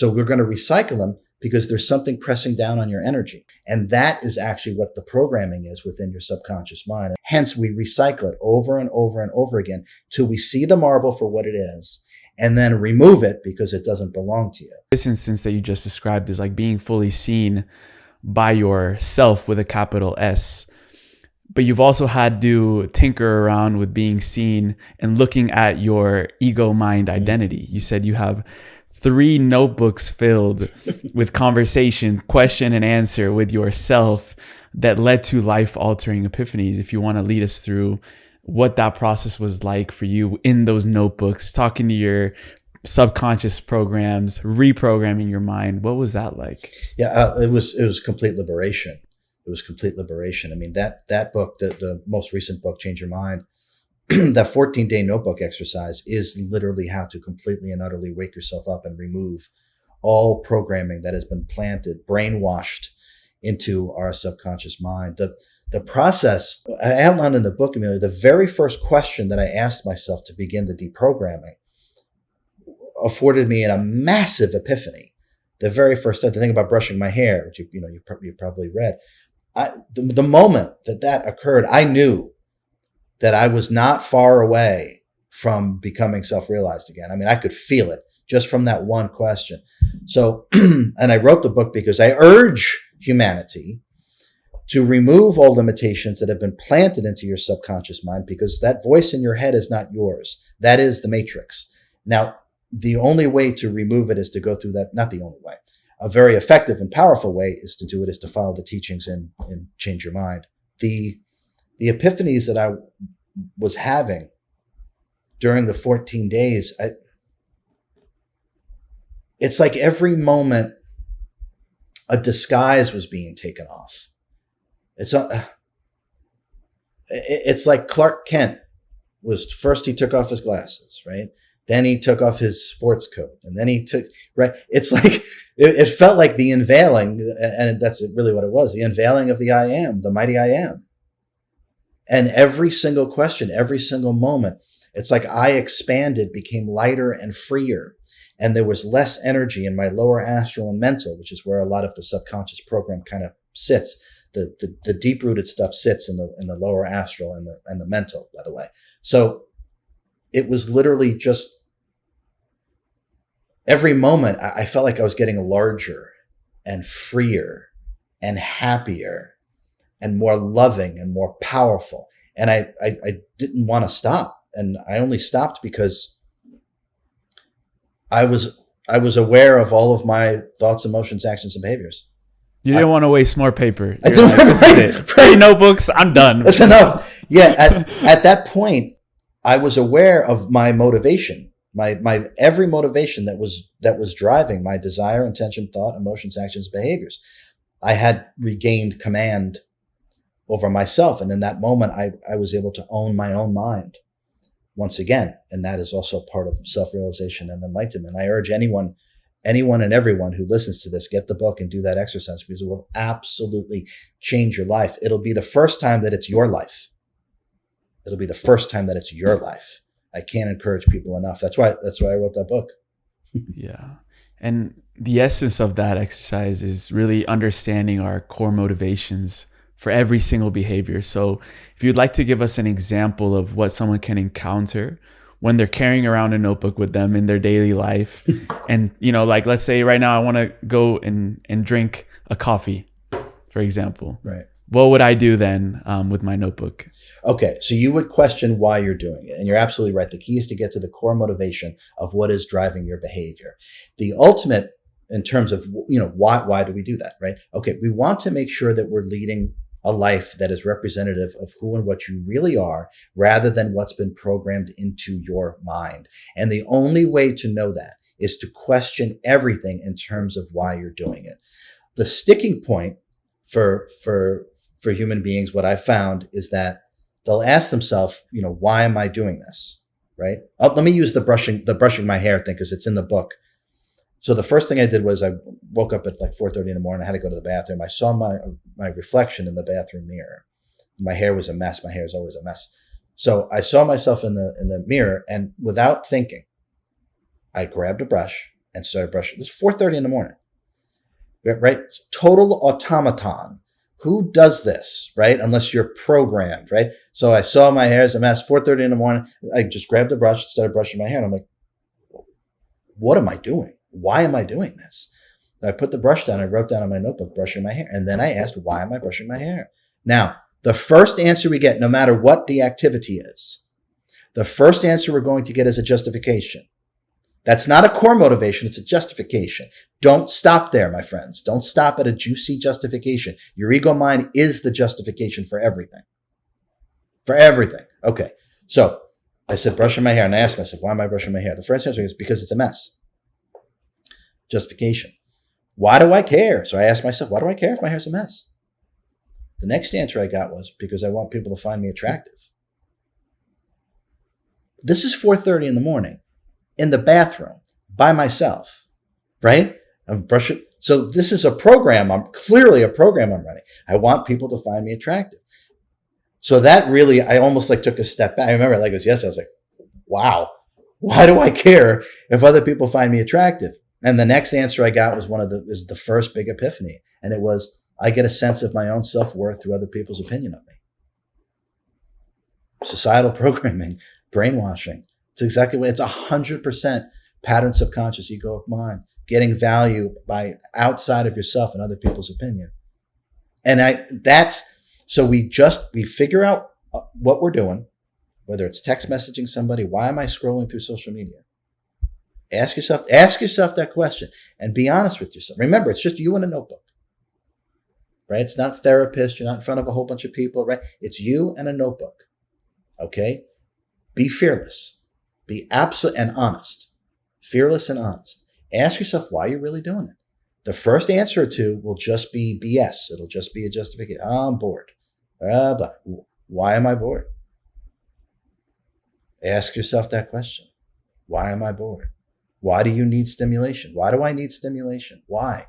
So we're going to recycle them because there's something pressing down on your energy. And that is actually what the programming is within your subconscious mind. Hence, we recycle it over and over and over again till we see the marble for what it is and then remove it because it doesn't belong to you. This instance that you just described is like being fully seen by yourself with a capital S. But you've also had to tinker around with being seen and looking at your ego mind identity. You said you have 3 notebooks filled with conversation, question and answer with yourself that led to life-altering epiphanies. If you want to lead us through what that process was like for you in those notebooks, talking to your subconscious programs, reprogramming your mind, what was that like? Yeah, it was complete liberation. It was complete liberation. I mean, that book, the most recent book, Change Your Mind, that 14-day notebook exercise is literally how to completely and utterly wake yourself up and remove all programming that has been planted, brainwashed into our subconscious mind. The process I outlined in the book, Amelia, the very first question that I asked myself to begin the deprogramming afforded me a massive epiphany. The very first the thing about brushing my hair, which you probably read, the moment that occurred, I knew that I was not far away from becoming self-realized again. I mean, I could feel it just from that one question. So, and I wrote the book because I urge humanity to remove all limitations that have been planted into your subconscious mind, because that voice in your head is not yours. That is the matrix. Now, the only way to remove it is to go through that, not the only way. A very effective and powerful way is to do it, is to follow the teachings in Change Your Mind. The epiphanies that I was having during the 14 days, it's like every moment a disguise was being taken off. It's like Clark Kent was first, he took off his glasses, right? Then he took off his sports coat, and then he took, right? It's like, it felt like the unveiling, and that's really what it was, the unveiling of the I Am, the mighty I Am. And every single question, every single moment, it's like I expanded, became lighter and freer. And there was less energy in my lower astral and mental, which is where a lot of the subconscious program kind of sits. The deep-rooted stuff sits in the lower astral and the mental, by the way. So it was literally just every moment I felt like I was getting larger and freer and happier and more loving and more powerful. And I didn't want to stop. And I only stopped because I was aware of all of my thoughts, emotions, actions, and behaviors. You didn't want to waste more paper. I didn't this is it. 3 notebooks, I'm done. That's enough. Yeah. At that point, I was aware of my motivation, my every motivation that was driving my desire, intention, thought, emotions, actions, behaviors. I had regained command over myself. And in that moment, I was able to own my own mind once again. And that is also part of self-realization and enlightenment. I urge anyone and everyone who listens to this, get the book and do that exercise, because it will absolutely change your life. It'll be the first time that it's your life. It'll be the first time that it's your life. I can't encourage people enough. That's why I wrote that book. Yeah. And the essence of that exercise is really understanding our core motivations for every single behavior. So if you'd like to give us an example of what someone can encounter when they're carrying around a notebook with them in their daily life, and, like, let's say right now I want to go and drink a coffee, for example. Right. What would I do then with my notebook? Okay, so you would question why you're doing it. And you're absolutely right. The key is to get to the core motivation of what is driving your behavior. The ultimate, in terms of, why do we do that, right? Okay, we want to make sure that we're leading a life that is representative of who and what you really are, rather than what's been programmed into your mind. And the only way to know that is to question everything in terms of why you're doing it. The sticking point for human beings, what I found is that they'll ask themselves, why am I doing this? Right? Let me use the brushing my hair thing, because it's in the book. So the first thing I did was I woke up at like 4:30 in the morning. I had to go to the bathroom. I saw my reflection in the bathroom mirror. My hair was a mess. My hair is always a mess. So I saw myself in the mirror, and without thinking, I grabbed a brush and started brushing. It's 4:30 in the morning, right? It's total automaton. Who does this, right? Unless you're programmed, right? So I saw my hair as a mess. 4:30 in the morning. I just grabbed a brush and started brushing my hair. And I'm like, what am I doing? Why am I doing this? And I put the brush down. I wrote down on my notebook, brushing my hair. And then I asked, why am I brushing my hair? Now, the first answer we get, no matter what the activity is, the first answer we're going to get is a justification. That's not a core motivation. It's a justification. Don't stop there, my friends. Don't stop at a juicy justification. Your ego mind is the justification for everything. For everything. Okay. So I said, brushing my hair. And I asked myself, why am I brushing my hair? The first answer is because it's a mess. Justification. Why do I care? So I asked myself, why do I care if my hair's a mess? The next answer I got was because I want people to find me attractive. This is 4:30 in the morning in the bathroom by myself, right? I'm brushing. So this is a program. I'm clearly a program I'm running. I want people to find me attractive. So that really, I almost like took a step back. I remember like it was yesterday. I was like, wow, why do I care if other people find me attractive? And the next answer I got was is the first big epiphany. And it was, I get a sense of my own self-worth through other people's opinion of me. Societal programming, brainwashing. It's exactly what it's 100% pattern subconscious egoic mind, getting value by outside of yourself and other people's opinion. And so we figure out what we're doing, whether it's text messaging somebody, why am I scrolling through social media? Ask yourself that question and be honest with yourself. Remember, it's just you and a notebook, right? It's not therapist. You're not in front of a whole bunch of people, right? It's you and a notebook. Okay. Be fearless, be absolute and honest, fearless and honest. Ask yourself why you're really doing it. The first answer or two will just be BS. It'll just be a justification. Oh, I'm bored. But why am I bored? Ask yourself that question. Why am I bored? Why do you need stimulation? Why do I need stimulation? Why?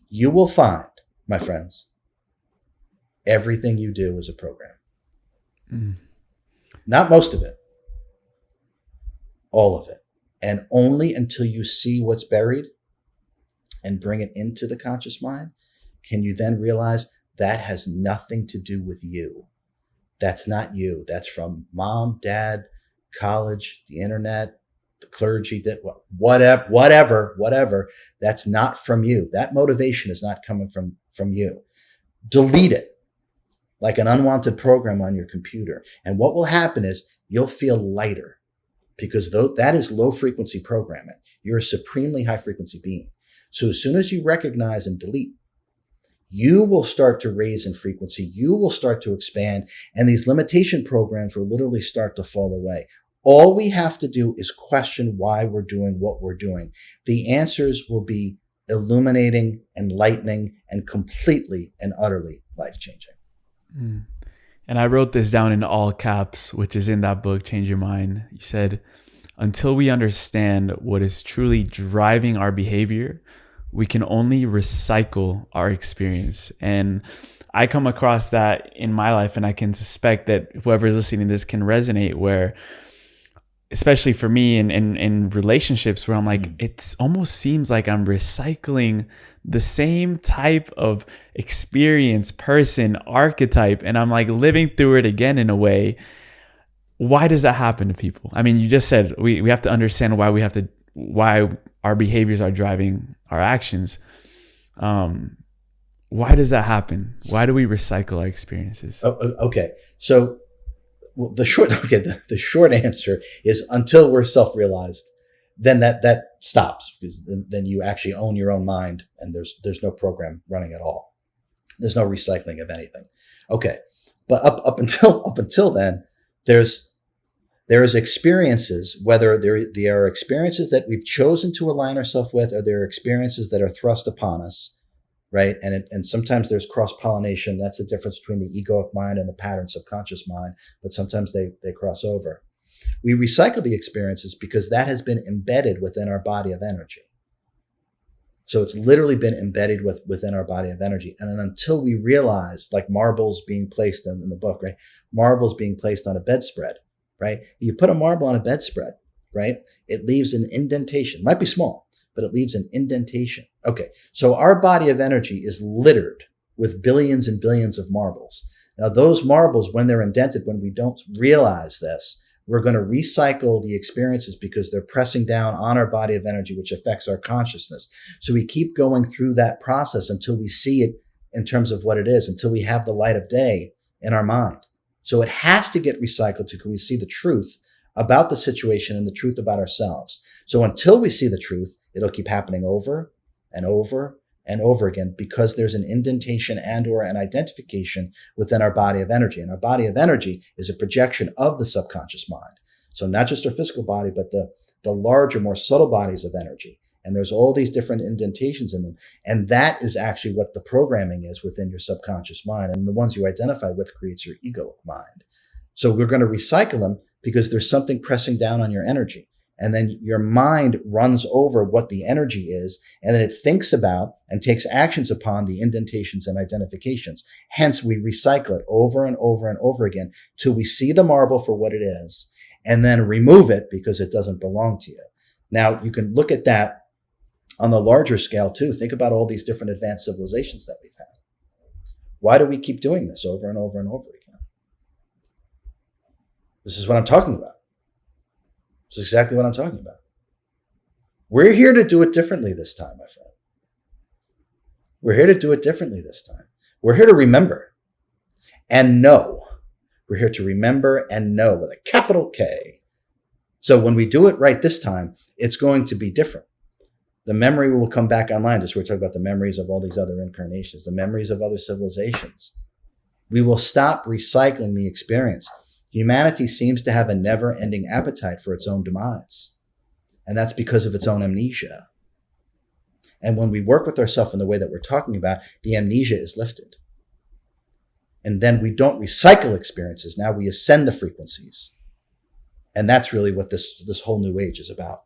You will find, my friends, everything you do is a program. Not most of it, all of it. And only until you see what's buried and bring it into the conscious mind can you then realize that has nothing to do with you. That's not you. That's from mom, dad, college, the internet, the clergy, whatever. That's not from you. That motivation is not coming from you. Delete it like an unwanted program on your computer. And what will happen is you'll feel lighter because that is low frequency programming. You're a supremely high frequency being. So as soon as you recognize and delete, you will start to raise in frequency. You will start to expand. And these limitation programs will literally start to fall away. All we have to do is question why we're doing what we're doing. The answers will be illuminating, enlightening, and completely and utterly life-changing. And I wrote this down in all caps, which is in that book, Change Your Mind. You said, until we understand what is truly driving our behavior, we can only recycle our experience. And I come across that in my life, and I can suspect that whoever's listening to this can resonate where, especially for me in relationships where I'm like, it almost seems like I'm recycling the same type of experience, person, archetype, and I'm like living through it again in a way. Why does that happen to people? I mean, you just said we have to understand why our behaviors are driving our actions. Why does that happen? Why do we recycle our experiences? Okay. So the short answer is until we're self-realized, then that stops, because then you actually own your own mind and there's no program running at all. There's no recycling of anything. Okay. But up until then, there's experiences, whether there are experiences that we've chosen to align ourselves with, or there are experiences that are thrust upon us, right? And sometimes there's cross-pollination. That's the difference between the egoic mind and the pattern subconscious mind, but sometimes they cross over. We recycle the experiences because that has been embedded within our body of energy. So it's literally been embedded within our body of energy. And then until we realize, like marbles being placed in the book, right? Marbles being placed on a bedspread, right? You put a marble on a bedspread, right? It leaves an indentation. It might be small, but it leaves an indentation. Okay, so our body of energy is littered with billions and billions of marbles. Now, those marbles, when they're indented, when we don't realize this, we're going to recycle the experiences because they're pressing down on our body of energy, which affects our consciousness. So we keep going through that process until we see it in terms of what it is, until we have the light of day in our mind. So it has to get recycled to we see the truth about the situation and the truth about ourselves. So until we see the truth, it'll keep happening over and over and over again because there's an indentation and or an identification within our body of energy. And our body of energy is a projection of the subconscious mind. So not just our physical body, but the larger, more subtle bodies of energy. And there's all these different indentations in them. And that is actually what the programming is within your subconscious mind. And the ones you identify with creates your ego mind. So we're going to recycle them because there's something pressing down on your energy. And then your mind runs over what the energy is, and then it thinks about and takes actions upon the indentations and identifications. Hence, we recycle it over and over and over again till we see the marble for what it is, and then remove it because it doesn't belong to you. Now, you can look at that on the larger scale too. Think about all these different advanced civilizations that we've had. Why do we keep doing this over and over and over again? This is what I'm talking about. This is exactly what I'm talking about. We're here to do it differently this time, my friend. We're here to do it differently this time. We're here to remember and know. We're here to remember and know with a capital K. So when we do it right this time, it's going to be different. The memory will come back online. Just we're talking about the memories of all these other incarnations, the memories of other civilizations. We will stop recycling the experience. Humanity seems to have a never-ending appetite for its own demise. And that's because of its own amnesia. And when we work with ourselves in the way that we're talking about, the amnesia is lifted. And then we don't recycle experiences. Now we ascend the frequencies. And that's really what this whole new age is about.